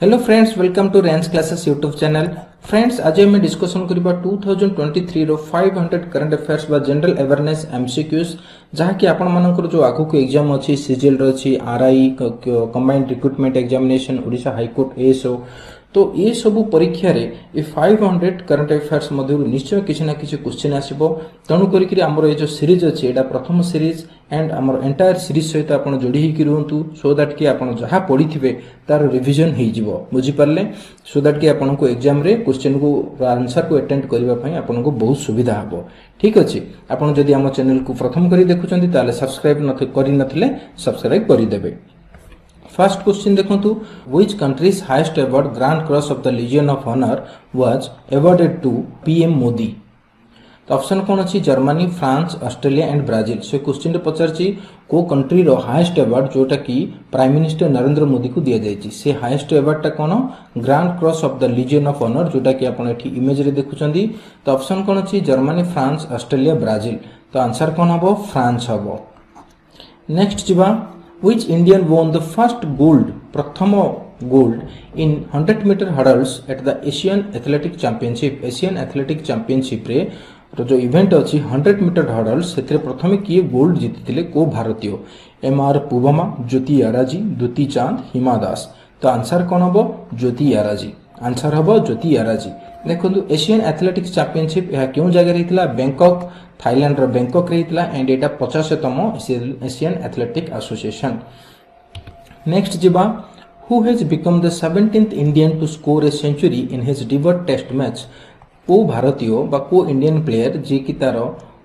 Hello friends, welcome to range classes YouTube channel. Friends, आज आम discussion करबा 2023 रो 500 करंट अफेयर्स बा जनरल अवेयरनेस एमसीक्यूज, जहाँकि आपण मानकर जो आगु को एग्जाम अच्छी सीजीएल रही, RI combined recruitment examination, Odisha high court ASO, तो ये सबू परीक्षा रे ए 500 करंट अफेयर्स मध्य निश्चय किसी ना किसी क्वेश्चन आसीबो। तेणु करिकरी हमर ए जो सीरीज अछि एटा प्रथम सीरीज एंड हमर एंटायर सीरीज सहित आपण जोड़ी ही रहंतु, सो दैट कि आपण जहाँ पढ़िथिबे तार रिवीजन हो जिवो, बुझी पारले, सो दैट कि आपण को एग्जाम रे क्वेश्चन को आंसर को अटेंड करबा पई आपण को बहुत सुविधा हबो। ठीक अछि, आपण जदि हम चैनल को प्रथम करी देखुचंती ताले सब्सक्राइब करि नथिले सब्सक्राइब करि देबे। फर्स्ट क्वेश्चन देखंतु, which countries highest award grand cross of the legion of honour was awarded to PM Modi. तो ऑप्शन कौन अच्छी? Germany, France, Australia and Brazil. से क्वेश्चन पचारछि को कंट्री रो हाईएस्ट अवार्ड जोटा कि प्राइम मिनिस्टर नरेंद्र मोदी को दिया जायछि, से हाईएस्ट अवार्ड टा कोन? Grand cross of the legion of honour, जोटा कि आपण एठी इमेज रे देखुचंदी। तो ऑप्शन कौन अच्छी? Germany, France, Australia, Brazil. तो आंसर कौन हबो? फ्रांस हबो। नेक्स्ट जिबा, which Indian won the first gold, प्रथम gold in 100 metre hurdles at the Asian athletic championship. Asian athletic championship रे जो इवेंट अच्छी 100 मीटर हर्डल्स से प्रथम किए गोल्ड जीति को भारतीय? एमआर पुवमा, ज्योति याराजी, द्युति चांद, हिमा दास। तो आंसर कौन हम? ज्योति याराजी। आंसर हम ज्योति याराजी। देखो एशियन एथलेटिक्स चैंपियनशिप यह क्यों जगह रही? बैंकॉक, थाईलैंड रो बैंकॉक रही एंड एटा 50तम एशियन एथलेटिक एसोसिएशन। नेक्स्ट जिबा, who has become the 17th Indian to score a century in his debut test match. को भारतीय बा को इंडियन प्लेयर जे कि तार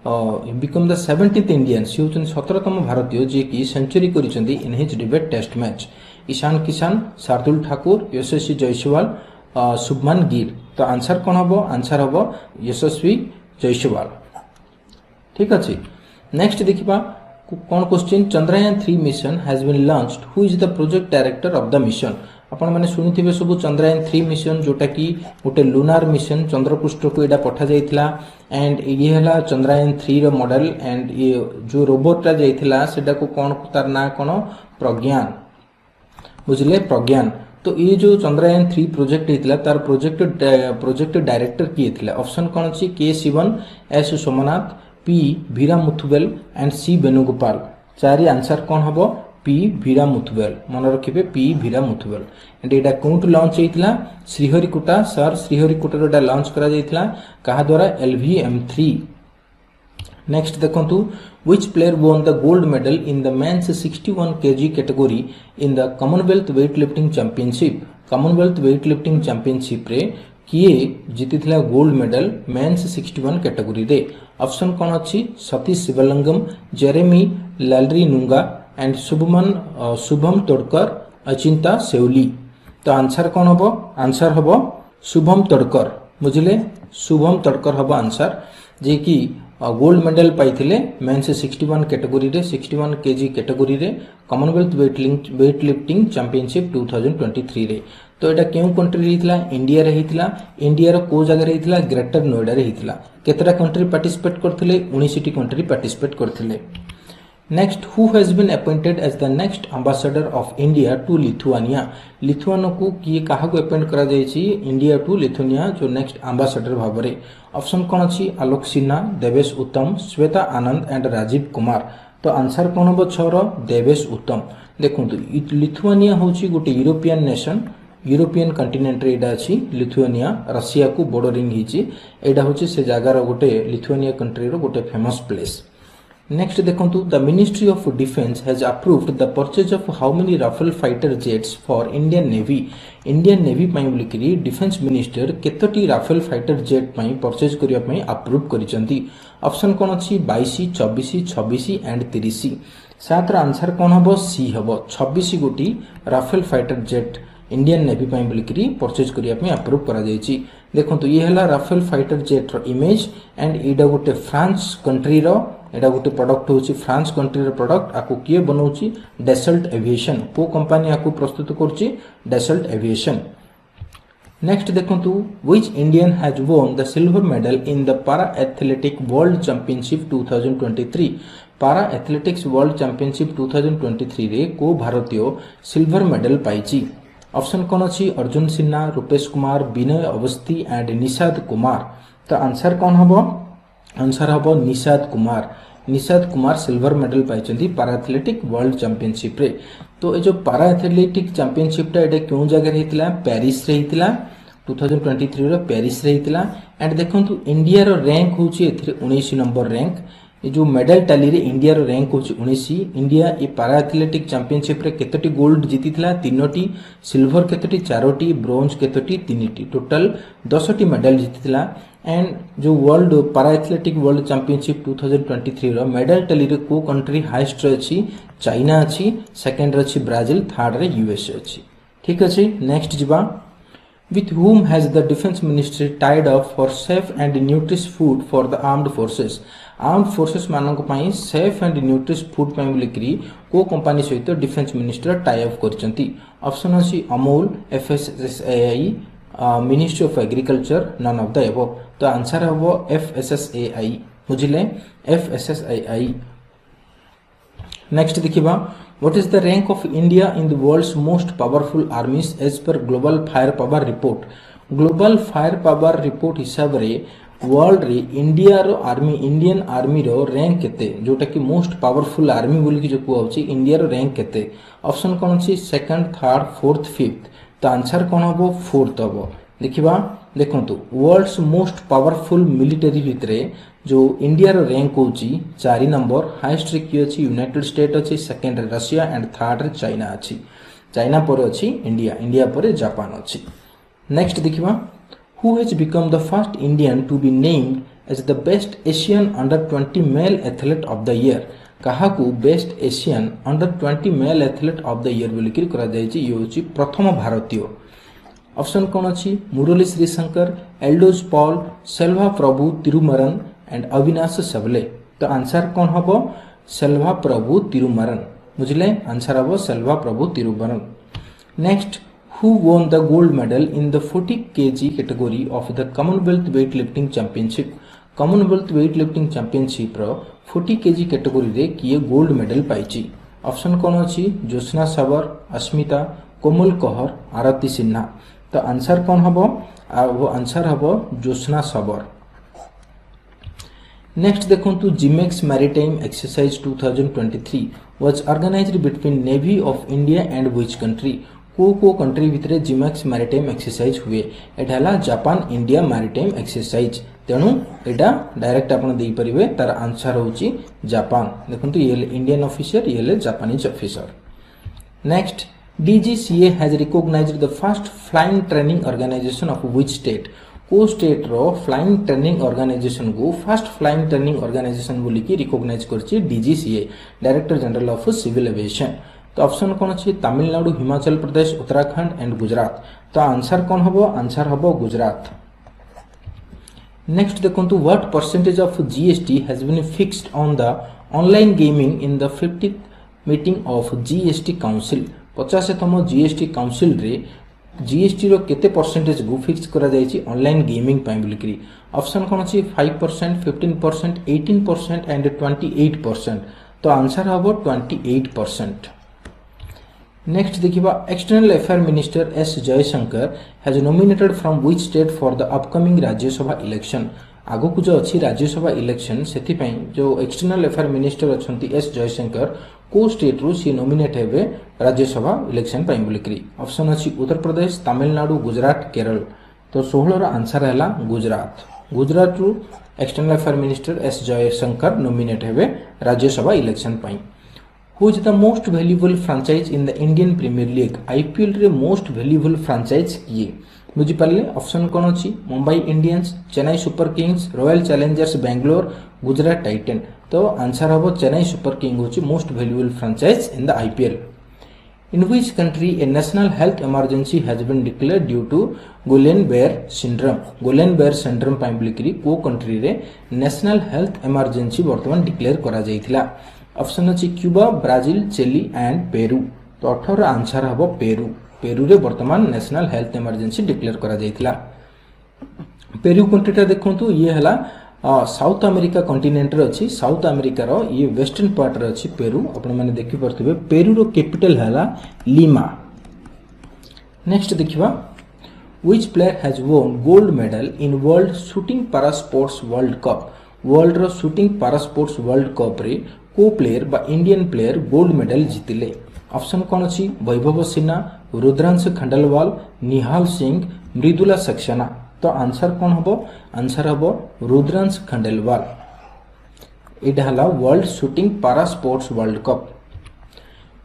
बिकम द 17th इंडियन, सी होचन 17तम भारतीय जे कि सेंचुरी करिसेंती in his debut test match. Ishan Kishan, Shardul Thakur, Yashasvi Jaiswal, Shubman Gill. तो आंसर कौन हम? आंसर हम यशस्वी जायसवाल। ठीक अच्छे। नेक्स्ट देखिबा कौन question? Chandrayaan 3 mission has been launched, who is the project director of the mission. आपण मैंने शुणुथिबे सब चंद्रयान 3 मिशन, जोटा कि गोटे लुनार मिशन, चंद्रपृष्ठ को एटा पठा जाइथिला एंड ये हला चंद्रयान 3 रो मॉडल। एंड ये जो रोबोटा जाइथिला सेटा को कौन तार ना कौन? प्रज्ञान, बुझले, प्रज्ञान। तो ये जो चंद्रयान 3 प्रोजेक्ट होता तार प्रोजेक्ट डायरेक्टर किए थिला? ऑप्शन कौन अच्छी? K Sivan, S Somanath, P Veera Muthuvel and C Venugopal. चारि आंसर कौन हम? पी वीरा मुथुवेल। मन रखिए पी वीरा मुथुवेल। एंड एटा कोउट लॉन्च होइतिला? श्रीहरिकोटा, सर श्रीहरिकोटा एटा लॉन्च करा जाइतिला कहा द्वारा? LVM3। नेक्स्ट देखंतु, which player won the gold medal in the men's 61 kg category in the Commonwealth weightlifting championship। Commonwealth weightlifting championship रे किए जीतिथिला गोल्ड मेडल मेंस 61 कैटेगरी रे? ऑप्शन कौन अच्छी? सतीश शिवलिंगम, जेरेमी लालरीनुंगा एंड शुभम तोड़कर, अचिंता सेवली। तो आंसर कौन हम? आंसर हम शुभम तोड़कर, बुझले, शुभम तोड़कर हम आंसर, जे कि गोल्ड मेडल पाइथिले मेंस 61 कैटेगरी रे, 61 केजी कैटेगरी रे कॉमनवेल्थ वेटलिफ्टिंग चैंपियनशिप 2023 रे। तो एटा क्यों कंट्री रहीथिला? इंडिया रे रहीथिला। इंडिया रो को जगह रहीथिला? ग्रेटर नोएडा रे रहीथिला। केतरा कंट्री पार्टिसिपेट करथिले? 19टी कंट्री पार्टिसिपेट करथिले। Next, who has been appointed as the next ambassador of India to Lithuania. लिथुआनो को किए काहा को अपॉइंट करा जायछि इंडिया टू लिथुआनिया जो नेक्स्ट एम्बेसडर भाबरे? ऑप्शन कौन अच्छी? आलोक सिन्हा, देवेश उत्तम, श्वेता आनंद एंड राजीव कुमार। तो आंसर कौन हम? 6 देवेश उत्तम। देखंतु लिथुआनिया होची गोटे यूरोपियन नेशन, यूरोपियन कंटिनेंट रे एडा अछि लिथुआनिया, रशिया को बॉर्डरिंग हिची। एडा होची से जगार गोटे लिथुआनिया कंट्री रो गोटे फेमस प्लेस। नेक्स्ट देखंतु, the ministry of defence has approved the purchase of how many Rafale fighter jets for Indian navy. Indian navy पई बोलिकरी डिफेंस मिनिस्टर केतोटी राफेल फाइटर जेट पई परचेज करिया पई अप्रूव करिसंती? ऑप्शन कौन अच्छी? 22, 24, 26 एंड 30। 7 रा आंसर कौन हम? सी हम 26 गोटी Rafale fighter jet Indian navy पई बोलिकरी परचेज करिया पई अप्रूव करा जायछि। देखंतु ये हला राफेल फाइटर जेट रो इमेज एंड एडा गोटे फ्रांस कंट्री रो, एटा गोटे प्रोडक्ट होची फ्रांस कंट्री रो प्रोडक्ट। आकु किए बनौची? Dassault aviation. को कंपनी आकु प्रस्तुत करची? Dassault aviation. नेक्स्ट देखंतु, which Indian has won the silver medal in the para athletic world championship 2023। Para athletics world championship 2023 रे को भारतीय सिल्वर मेडल पाइची? ऑप्शन कौन अच्छी अर्जुन सिन्हा, रूपेश कुमार, विनय अवस्थी एंड निषाद कुमार। तो आंसर कौन हम? आंसर हम निषाद कुमार। निषाद कुमार सिल्वर मेडल पाई पारा एथलेटिक वर्ल्ड चैंपियनशिप रे। तो ये जो पारा एथलेटिक चैंपियनशिप ये क्यों जगह होता? पेरिस रे होता 2023 रो पेरिस रे होता। एंड देखो इंडिया रो रैंक हूँ 19 नंबर रैंक। ये जो मेडल टाली रे इंडिया रो रैंक हूँ 19। इंडिया ये पारा एथलेटिक चैंपियनशिप रे केतोटी गोल्ड जीती थिला? 3टी, सिल्वर केतोटी? 4टी, ब्रोंज केतोटी? 3टी, टोटल 10टी मेडल जीती थिला। एंड जो वर्ल्ड पारा एथलेटिक वर्ल्ड चैंपियनशिप 2023 रो मेडल टाली रे को कंट्री हाईएस्ट रे अछि? चाइना अछि, सेकंड रे अछि ब्राजिल, थर्ड रे यूएसए अछि। ठीक अछि, नेक्स्ट जिबा। With whom has the defense ministry tied up for safe and nutritious food for the armed forces? Armed forces मानक पई सेफ एंड न्यूट्रिशियस फूड पई बोलिकरी को कंपनी सहित डिफेंस मिनिस्टर टाई अप करचंती? ऑप्शन अछि Amul, FSSAI, ministry of agriculture, none of the above. तो answer हबो FSSAI. बुझिले? एफएसएसएआई। नेक्स्ट देखिबा, what is the rank of India in the world's most powerful armies as per global fire power report? Global fire power report हिसाब रे world रे India रो army, Indian army रो rank केते, जोटा कि मोस्ट पावरफुल आर्मी बोली कि जो कहउची इंडिया रो रैंक केते? ऑप्शन कोन अछि? Second, third, fourth, fifth. तो आंसर कोन हबो? फोर्थ हबो। देखिबा, देखंतु वर्ल्ड्स मोस्ट पावरफुल मिलिटरी भितरे जो इंडिया रो रैंक होची 4 नंबर। हाईएस्ट रे की अछि? यूनाइटेड स्टेट अछि, सेकंड रे रशिया एंड थर्ड रे चाइना अछि। चाइना पर अछि इंडिया, इंडिया पर जापान अछि। नेक्स्ट देखिबा, who has become the first Indian to be named as the best Asian under-20 male athlete of the year? काहाकू best Asian under-20 male athlete of the year बोली करा जायछि? ये होछि प्रथम भारतीय। ऑप्शन कौन अच्छी? मुरली श्रीशंकर, एल्डोज पॉल, सेल्वा प्रभु तिरुमरन एंड अविनाश सबले। तो आंसर कौन हबो? सेल्वा प्रभु तिरुमरन। बुझले? आंसर हबो Selva Prabhu Tirumaran. Next, who won the gold medal in the 40 kg category of the Commonwealth weightlifting championship? Commonwealth weightlifting championship row 40 kg category रे किए गोल्ड मेडल पाइची? ऑप्शन कौन अच्छी? ज्योत्सना सावर, अस्मिता, कोमल कहर, आरती सिन्हा। तो आंसर कौन हबो? वो आंसर हबो ज्योत्सना सावर। नेक्स्ट देखंतु, JIMEX maritime exercise 2023 was organized between Navy of India and which country? को कंट्री भितरे जिमेक्स मैरिटाइम एक्सरसाइज हुए? एटा जापान इंडिया मैरिटाइम एक्सरसाइज। तेणु एटा डायरेक्ट आपन देई परिबे, तार आंसर होची जापान। देखंतु ये इंडियन ऑफिसर, ये Japanese officer. Next, DGCA has recognized the first flying training organization of which state? को स्टेट रो फ्लाइंग ट्रेनिंग ऑर्गेनाइजेशन को फर्स्ट फ्लाइंग ट्रेनिंग ऑर्गेनाइजेशन बोली कि रिकॉग्नाइज करछि DGCA, director general of civil aviation. तो option कौन अच्छी? तमिलनाडु, हिमाचल प्रदेश, उत्तराखंड एंड गुजरात। तो आंसर कौन हबो? आंसर हबो गुजरात। नेक्स्ट देखंतु, what percentage of GST has been fixed on the online gaming in the 50th meeting of GST council? 50तम GST काउंसिल रे GST रो केते परसेंटेज गो फिक्स करा जायछि ऑनलाइन गेमिंग पय बोलिकरी? ऑप्शन कौन अच्छी? 5%, 15%, 18% एंड 28%। तो आंसर हबो 28%। नेक्स्ट देखिबा, external affair minister S Jaishankar has nominated from which state for the upcoming Rajya Sabha election? आगो को जो अच्छी राज्यसभा इलेक्शन सेथि पई जो एक्सटर्नल अफेयर मिनिस्टर अछंती एस जयशंकर को स्टेट रू सी नॉमिनेट हेबे राज्यसभा इलेक्शन पई बोलिकरी? ऑप्शन अछि उत्तर प्रदेश, तमिलनाडु, गुजरात, केरल। तो 16 रो आंसर हैला गुजरात। गुजरात रू external affair minister S Jaishankar nominate हेबे राज्यसभा इलेक्शन पई। Who is the most valuable franchise in the Indian Premier League? IPL रे मोस्ट वैल्यूएबल फ्रांचाइज किए? बुझी पाले? ऑप्शन कौन अच्छी? Mumbai Indians, Chennai super Kings, royal Challengers Bangalore, Gujarat Titan. तो आंसर हबो चेन्नई सुपर किंग होची most valuable franchise in the IPL। In which country a national health emergency has been declared due to Guillain-Barré syndrome? Guillain-Barré syndrome पई बोलिकरी को country रे national health emergency वर्तमान declare करा जायथिला? Option अछि Cuba, Brazil, Chile and Peru. तो 18 answer हबो Peru. Peru रे वर्तमान नेशनल हेल्थ इमरजेंसी डिक्लेयर करा जायथिला। पेरू कंट्रीटा देखंतु, ये हला साउथ अमेरिका कंटिनेंट रे अछि। साउथ अमेरिका रो ये वेस्टर्न पार्ट रे अछि पेरू। आपण माने देखि परथिबे पेरू रो कैपिटल हला लीमा। नेक्स्ट देखिबा which player has won gold medal in world shooting para sports world cup world रो shooting para sports world cup रे को प्लेयर बा इंडियन प्लेयर गोल्ड मेडल जीतिले ऑप्शन कौन अछि वैभव सिन्हा रुद्रांश खंडलवाल निहाल सिंह मृदुला सक्सेना तो आंसर कौन हबो आंसर हबो रुद्रांश खंडलवाल इट हला world shooting para sports world cup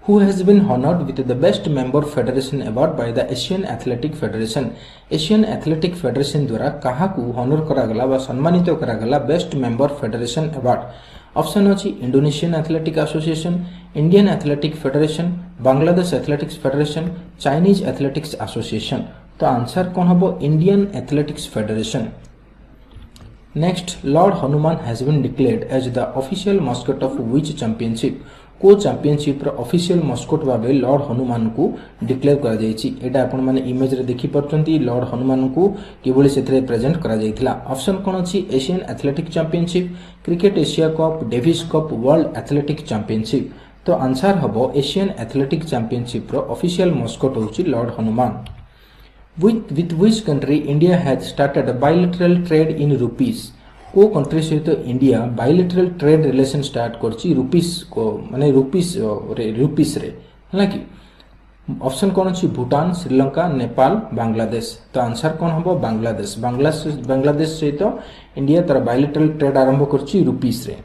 who has been honored with the best member federation award by the Asian Athletic Federation Asian Athletic Federation द्वारा कहा को honor करा गला बा सम्मानित करा गला best member federation award option अछि Indonesian athletic association Indian athletic federation Bangladesh athletics federation Chinese athletics association तो आंसर कौन हबो Indian athletics federation next lord Hanuman has been declared as the official mascot of which championship को championship रो official mascot भाबे lord Hanuman को declare करा जायछि एटा आपण माने इमेज रे देखि परछंती लॉर्ड हनुमान को केवल सेथरे प्रेजेंट करा जायथिला ऑप्शन कोन अछि Asian athletic championship cricket Asia cup Davis cup world athletic championship तो आंसर हबो एशियन एथलेटिक चैंपियनशिप रो ऑफिशियल मस्कट होछि lord Hanuman with which country India has started a bilateral trade in rupees को country सहित India bilateral trade relation start करछि rupees को माने rupees रे हला कि ऑप्शन कोन अछि भूटान श्रीलंका नेपाल बांग्लादेश तो आंसर कोन हबो बांग्लादेश बांग्लादेश सहित इंडिया तर बायलैटरल ट्रेड आरंभ करछि रुपीस रे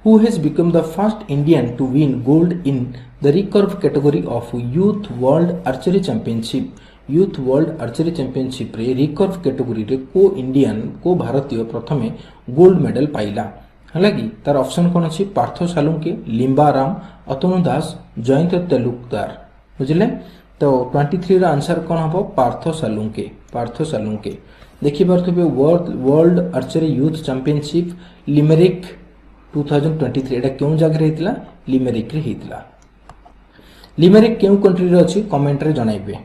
who has become the first Indian to win gold in the recurve category of youth world archery championship youth world archery championship रे रिकर्व कैटेगरी रे को इंडियन को भारतीय प्रथमे गोल्ड मेडल पाइला हालांकि तार ऑप्शन कोन अछि पार्थ सालुंके लिंबा राम अतनु दास जयंत तेलुकदार बुझले तो 23 रा आंसर कोन हबो पार्थ सालुंके देखि परथबे वर्ल्ड आर्चरी यूथ चैंपियनशिप लिमेरिक 2023 एटा केउ जगह रे हितला लिमेरिक रे हितला लिमेरिक केउ कंट्री रे अछि कमेंट रे जणाइबे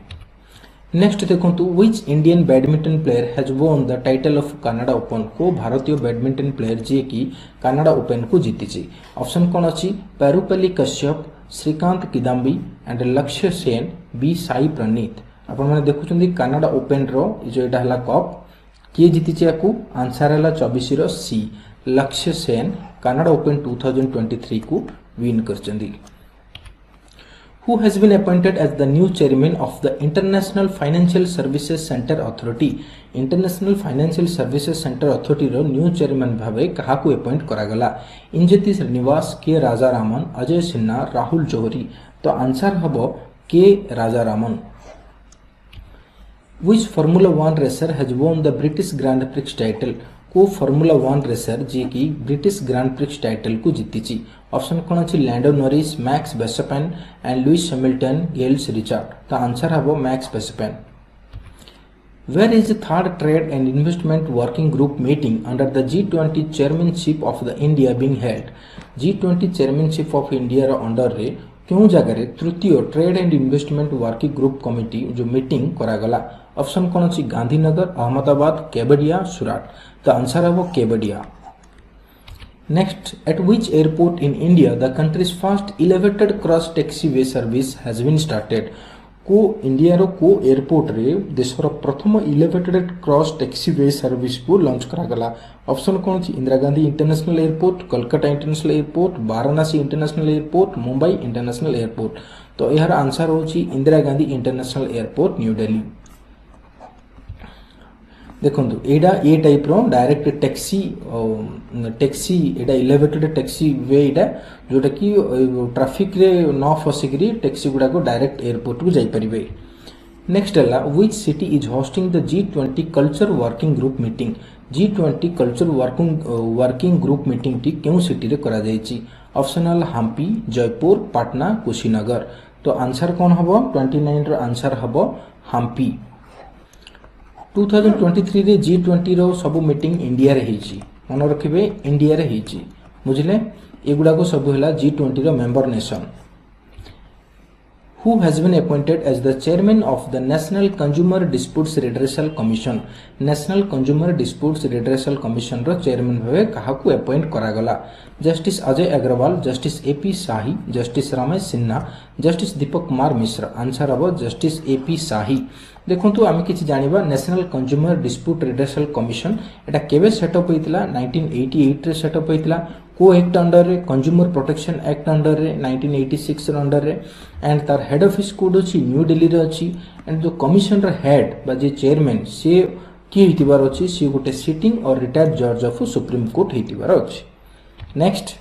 नेक्स्ट देखंतु which Indian badminton player has won the title of Canada open को भारतीय बैडमिंटन प्लेयर जे कि कनाडा ओपन को जीतिछि ऑप्शन कोन अछि पेरुपल्ली कश्यप श्रीकांत किदाम्बी एंड लक्ष्य सेन बी साई प्रणीत आपण माने देखुछंदी कनाडा ओपन रो जो एटा हला कप के जीतिछि याकू आंसर हला 24 रो सी लक्ष्य सेन कनाडा ओपन 2023 को win करचंदी who has been appointed as the new chairman of the International Financial Services Center Authority International Financial Services Center Authority row new chairman भाबे कहा को अपॉइंट करा गला इंजेति श्रीनिवास के राजारामन अजय सिन्हा राहुल जौहरी तो आंसर हबो के Rajaraman which Formula 1 racer has won the British Grand Prix title को Formula 1 racer जे कि ब्रिटिश ग्रैंड प्रिक्स टाइटल को जीतिछि ऑप्शन कोन अछि Lando Norris Max Verstappen and Lewis Hamilton गेल्स रिचर्ड तो आंसर हबो Max Verstappen Where is the third trade and investment working group meeting under the G20 chairmanship of the India being held? G20 chairmanship of India रो under रे क्यों जगह रे तृतीय trade and investment working group committee जो meeting करा गला option कोन अछि गांधीनगर अहमदाबाद केवडिया सुराट तो आंसर हबो Kevadia next at which airport in India the country's first elevated cross taxiway service has been started को इंडिया रो को एयरपोर्ट रे देशर प्रथम एलिवेटेड क्रॉस टैक्सीवे सर्विस को लॉन्च करा गला ऑप्शन कोन अछि Indira Gandhi international airport Kolkata international airport Varanasi international airport Mumbai international airport तो यार आंसर होछि Indira Gandhi international airport new Delhi देखंतु एडा ए टाइप रो डायरेक्ट टैक्सी एडा एलिवेटेड टैक्सी वे एडा जोटा कि ट्रैफिक रे न फसिकरी टैक्सी गुडा को डायरेक्ट एयरपोर्ट को जाई परिबे नेक्स्ट हला which city is hosting the G20 culture working group meeting G20 culture working group meeting T केउ सिटी रे करा जाईची ऑप्शनल हम्पी जयपुर पटना कुशीनगर तो आंसर कोन हबो 29 रो आंसर हबो हम्पी 2023 रे G20 रो सब मीटिंग इंडिया रे हिची मन रखिबे इंडिया रे हिची बुझले एगुडा को सब हला G20 रो member nation who has been appointed as the chairman of the National Consumer Disputes Redressal Commission. National Consumer Disputes Redressal Commission रो चेयरमैन भावे काहाकू अपॉइंट करागला? Justice Ajay Agarwal, justice AP Shahi, justice Ramesh Sinha, justice Deepak Kumar Mishra. Answer हम जस्टिस एपी शाही। देखंतु आमे किछि जानिबा national consumer dispute redressal commission एटा केबे सेटअप होइतिला? 1988 रे सेटअप होइतिला। को एक्ट अंडर रे? कंज्यूमर प्रोटेक्शन एक्ट अंडर रे 1986 रे अंडर रे। एंड तार हेड ऑफिस कोड अछि न्यू दिल्ली रे अछि। एंड जो कमिशन रे हेड बा जे चेयरमैन से की हितिबार अछि? से गोटे सिटिंग और रिटायर्ड जज ऑफ सुप्रीम कोर्ट हितिबार अछि। Next,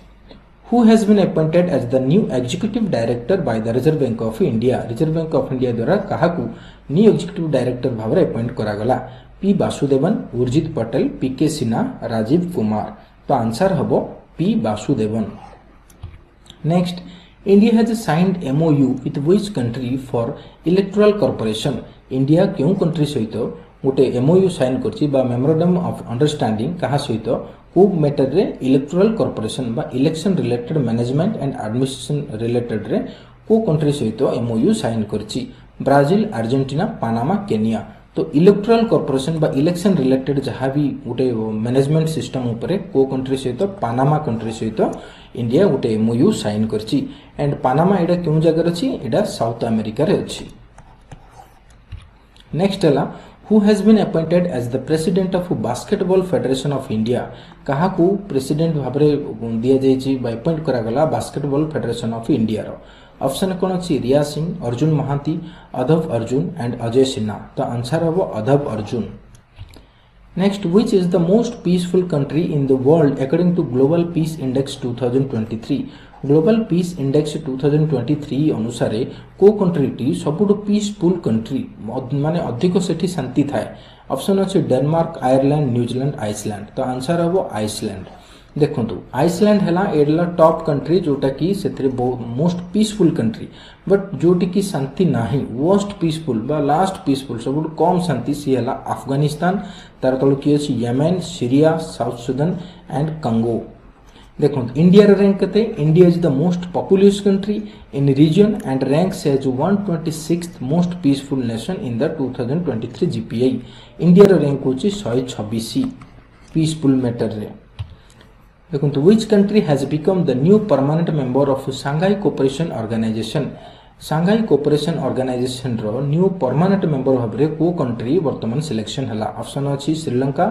who has been appointed as the new executive director by the Reserve Bank of India? Reserve Bank of India द्वारा काहाकू न्यू एग्जीक्यूटिव डायरेक्टर भाव में अपॉइंट करागला? पी वासुदेवन, उर्जित पटेल, पीके सिन्हा, राजीव कुमार। तो आंसर हम P Vasudevan. Next, India has signed MOU with which country for electoral corporation? India क्यों country सहित गोटे MOU sign करछि बा मेमोरेंडम ऑफ अंडरस्टैंडिंग कहा सहित को मैटर रे इलेक्टोरल कॉर्पोरेशन बा election related management and administration related रे को कंट्री सहित MOU साइन करछि? Brazil, Argentina, Panama, Kenya. तो इलेक्टोरल कॉर्पोरेशन बा इलेक्शन रिलेटेड जहाँ भी गोटे मैनेजमेंट सिस्टम उपरे को कंट्री सहित पानामा कंट्री सहित इंडिया गोटे MOU साइन करछि। एंड पानामा एडा क्यों जगह अछि? एडा साउथ अमेरिका रे अछि। नेक्स्ट हला, who has been appointed as the president of basketball federation of India? काहाकू प्रेसिडेंट भाबरे दिया जायछि बा अपॉइंट करागला बास्केटबॉल फेडरेशन ऑफ इंडिया रो? ऑप्शन कोन अछि? रिया सिंह, अर्जुन महांती, अधव अर्जुन एंड अजय सिन्हा। तो आंसर हम Adhav Arjun. Next, which is the most peaceful country in the world according to Global Peace Index 2023? Global peace index 2023 अनुसार को कंट्री टी सबुठु पीसफुल कंट्री माने अधिक सेठी शांति थाए? ऑप्शन अछि डेनमार्क, आयरलैंड, न्यूजीलैंड, आइसलैंड। तो आंसर हम आइसलैंड। देखंतु आइसलैंड हैला एडला टॉप कंट्री जोटा की सेथरे मोस्ट पीसफुल कंट्री, बट जोटी की शांति नाही वर्स्ट पीसफुल बा लास्ट पीसफुल सबुठु कम शांति सी हैला अफगानिस्तान। तार तळु की अछि Yemen, Syria, south Sudan and Congo. देखो इंडिया रैंक कते? India is the most populous country in region and ranks as 126th most peaceful nation in the 2023 GPI। India rank होची 126 पीसफुल मैटर रे। देखो which country has become the new permanent member of Shanghai cooperation organisation? Shanghai cooperation organisation रो new permanent member भाबरे को country वर्तमान selection हला? Option अछि Sri Lanka,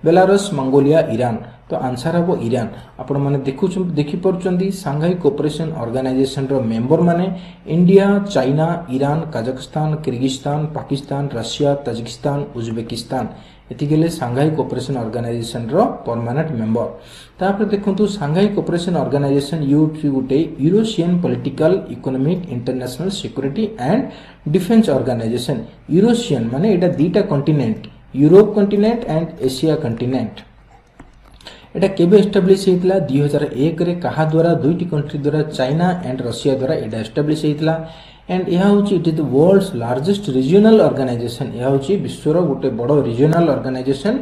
Belarus, Mongolia, Iran. तो आंसर हम ईरान। आपण माने देखि परचंदी शांघाई कोऑपरेशन ऑर्गेनाइजेशन रो मेंबर माने India, China, Iran, Kazakhstan, Kyrgyzstan, Pakistan, Russia, Tajikistan, Uzbekistan. एतिगेले शांघाई कोऑपरेशन ऑर्गेनाइजेशन रो परमानेंट मेंबर। तापर देखंतु शांघाई कोऑपरेशन ऑर्गेनाइजेशन गोटे Eurasian political, economic, international security and defence organisation. Eurasian माने एटा दीटा continent, Europe continent and Asia continent. एटा केबे एस्टैब्लिश हेतला? 2001 रे कहा द्वारा? दुईटी कंट्री द्वारा, चाइना एंड रशिया द्वारा एटा एस्टैब्लिश हेतला। एंड यह होची it is the world's largest regional organisation. यह होची विश्वर गोटे बड़ रीजनल ऑर्गेनाइजेशन।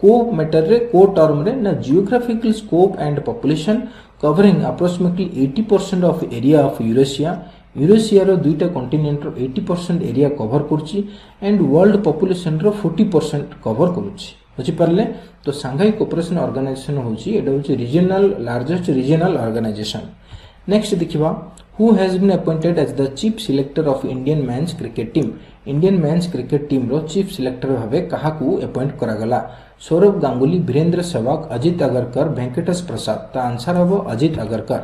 को मैटर रे को टर्म रे ना geographical scope and population covering approximately 80% of area of Eurasia. Eurasia रो दुईटा कॉन्टिनेंट रो 80% एरिया कवर करछि एंड वर्ल्ड पॉपुलेशन रो 40% कवर करछि। बुझी पारले? तो शांघाई कोऑपरेशन ऑर्गेनाइजेशन होची एटा होची regional largest regional organisation. Next देखिबा, who has been appointed as the chief selector of Indian men's cricket team? Indian men's cricket team रो चीफ सिलेक्टर भावे काहाकू अपॉइंट करागला? सौरभ गांगुली, वीरेंद्र सहवाग, अजित अगरकर, वेंकटेश प्रसाद। तो आंसर हम Ajit Agarkar.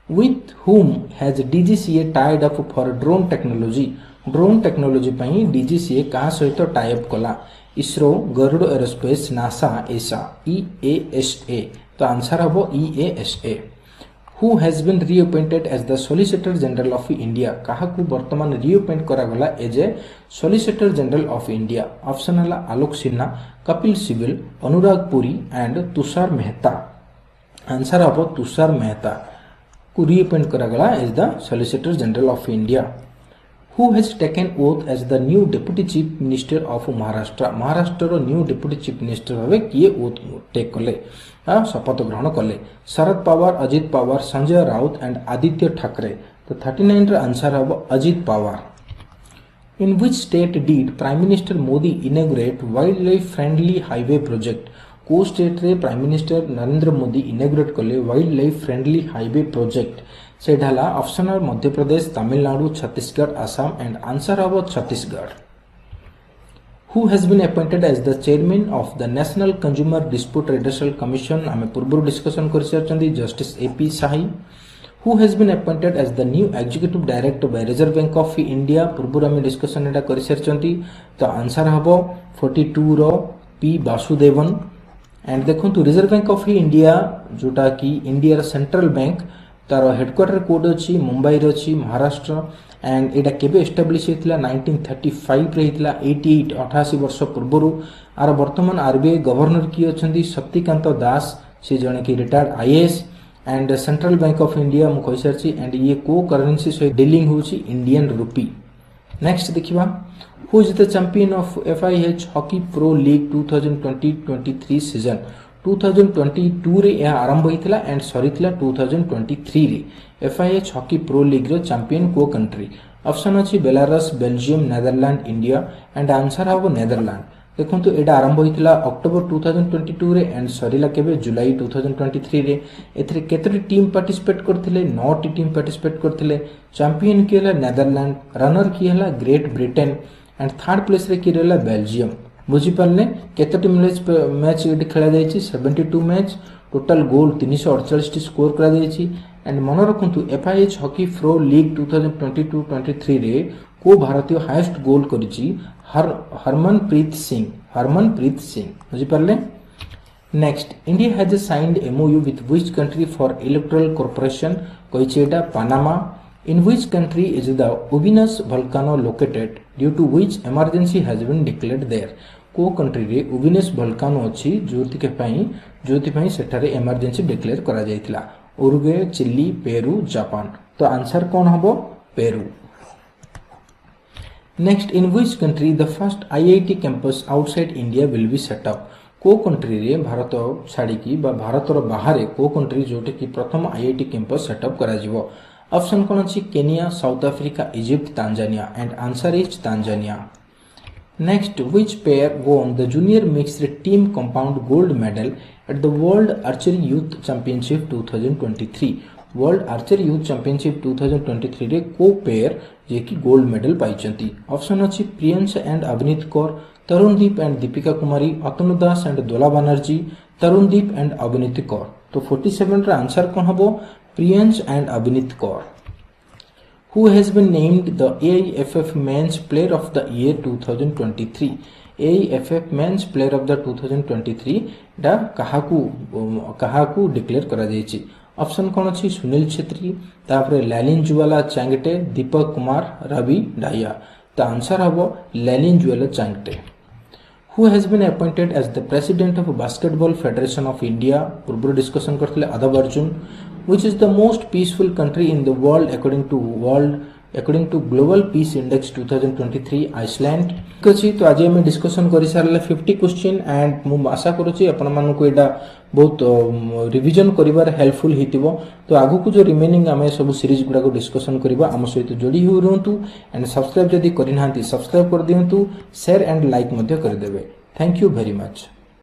With whom has DGCA tied up for drone technology? Drone technology पई DGCA कहा सहित tie up कला? ISRO, Garuda Aerospace, NASA, EASA, EASA। तो आंसर हम EASA। Who has been reappointed as the Solicitor General of India? काहाकू वर्तमान रिअपॉइंट करागला as a solicitor general of India? Option हला आलोक सिन्हा, कपिल सिब्बल, अनुराग पुरी एंड तुषार मेहता। आंसर हम तुषार मेहता को रिअपॉइंट करागला as the solicitor general of India. Who has taken oath as the new Deputy Chief Minister of Maharashtra? Maharashtra रो new deputy chief minister भावे किए oath take कले शपथ ग्रहण कले? शरद पवार, अजित पवार, संजय राउत एंड आदित्य ठाकरे। तो 39 रा आंसर हम Ajit Pawar. In which state did Prime Minister Modi inaugurate wildlife friendly highway project? को स्टेट रे prime minister Narendra Modi inaugurate कले वाइल्ड फ्रेंडली हाईवे प्रोजेक्ट से ढाला option are Madhya Pradesh, Tamil Nadu, Chhattisgarh, Assam and answer हम Chhattisgarh. Who has been appointed as the chairman of the National Consumer Dispute Redressal Commission? आमे पूर्व discussion कर सारचंदी justice AP Shahi. Who has been appointed as the new executive director by Reserve Bank of India? पूर्व आमे discussion एटा कर सारचंदी तो answer हबो 42 रो P Vasudevan. And देखंतु रिजर्व बैंक ऑफ इंडिया जोटा कि इंडिया सेंट्रल बैंक तार हेडक्वार्टर कोड अछि मुंबई रे अछि महाराष्ट्र एंड एटा केबे एस्टैब्लिश हेतिला 1935 रे हेतिला 88 वर्ष पूर्वरु। आर वर्तमान आरबीआई गवर्नर की अछंदी शक्तिकांत दास से जणे कि retired IAS and central bank of India मु कहि सरछि एंड ये को करेंसी से डीलिंग होछि इंडियन रुपी। नेक्स्ट देखिबा who is the champion of FIH hockey pro league 2020-23 season. 2022 रे यह आरंभ होइतिला एंड सरीतिला 2023 रे। एफआईएच हॉकी प्रो लीग रो चैंपियन को कंट्री ऑप्शन अछि Belarus, Belgium, Netherland, India and answer हबो नेदरलैंड। देखंतु एडा आरंभ होइतिला अक्टोबर 2022 रे एंड सरीला केबे जुलाई 2023 रे। एथरे केतरी टीम पार्टिसिपेट करथिले 9 टी टीम पार्टिसिपेट करथिले। चैंपियन की हला नेदरलैंड, रनर की हला great Britain and third place रे की रहला बेल्जियम। बुझी पारले केतटी मैच एडी खेला जायछि 72 मैच, टोटल गोल 348 टी स्कोर करा जायछि एंड मन रखंतु एफआईएच हॉकी प्रो लीग 2022-23 रे को भारतीय हाईएस्ट गोल करिछि हरमनप्रीत सिंह। बुझी पारले। Next India has signed MoU with which country for electoral corporation कहिछि एटा Panama. In which country is the Ubinas volcano located due to which emergency has been declared there? को country रे उबिनस वोल्कानो अछि जोथि पई सेठारे emergency declare करा जायतिला। Uruguay, Chile, Peru, Japan. तो answer कोन हबो Peru. Next in which country the first IIT campus outside India will be set up. को कंट्री रे भारत छाड़ी की बा भारतर बाहर को कंट्री जोटे की प्रथम आईआईटी कैंपस सेटअप करा जिवो। ऑप्शन कौन अच्छी Kenya, south Africa, Egypt, Tanzania and answer is Tanzania. Next which pair won the junior mixed team compound gold medal at the World Archery Youth Championship 2023। World archery youth championship 2023 रे को pair जे की gold medal पाइचंती। Option अच्छी Priyansh and अभिनीत Kaur, Tarundeep and Deepika Kumari, Atanu Das and Dola Banerjee, Tarundeep and अभिनीत कौर। तो 47 रा answer कौन हबो प्रियंश एंड अभिनीत Kaur. Who has been named the AIFF Men's Player of the Year 2023? AIFF Men's Player of the 2023 डा कहाकू डिक्लेयर करा जायछि। ऑप्शन कौन अच्छी सुनील छेत्री, तापरे लैलिन जुवाला चांगटे, दीपक कुमार, रवि डाइया। तो आंसर हबो लैलिन जुवाला Chhangte. Who has been appointed as the president of Basketball Federation of India? पूर्व discussion करथिले अदब Arjun. Which is the most peaceful country in the world according to Global Peace Index 2023? Iceland। ठीक अछि। तो आज हम डिस्कशन करि सारले 50 क्वेश्चन एंड मु आशा करूछि अपन मानन को एटा बहुत रिवीजन करिवार हेल्पफुल हितिबो। तो आगु को जो रिमेनिंग आमे सब सीरीज गुडा को डिस्कशन करिबा आम सहित जोड़ी हो रहंतु एंड सब्सक्राइब जदि करि नांती सब्सक्राइब कर दियंतु, शेयर एंड लाइक मध्ये कर देबे। Thank you very much.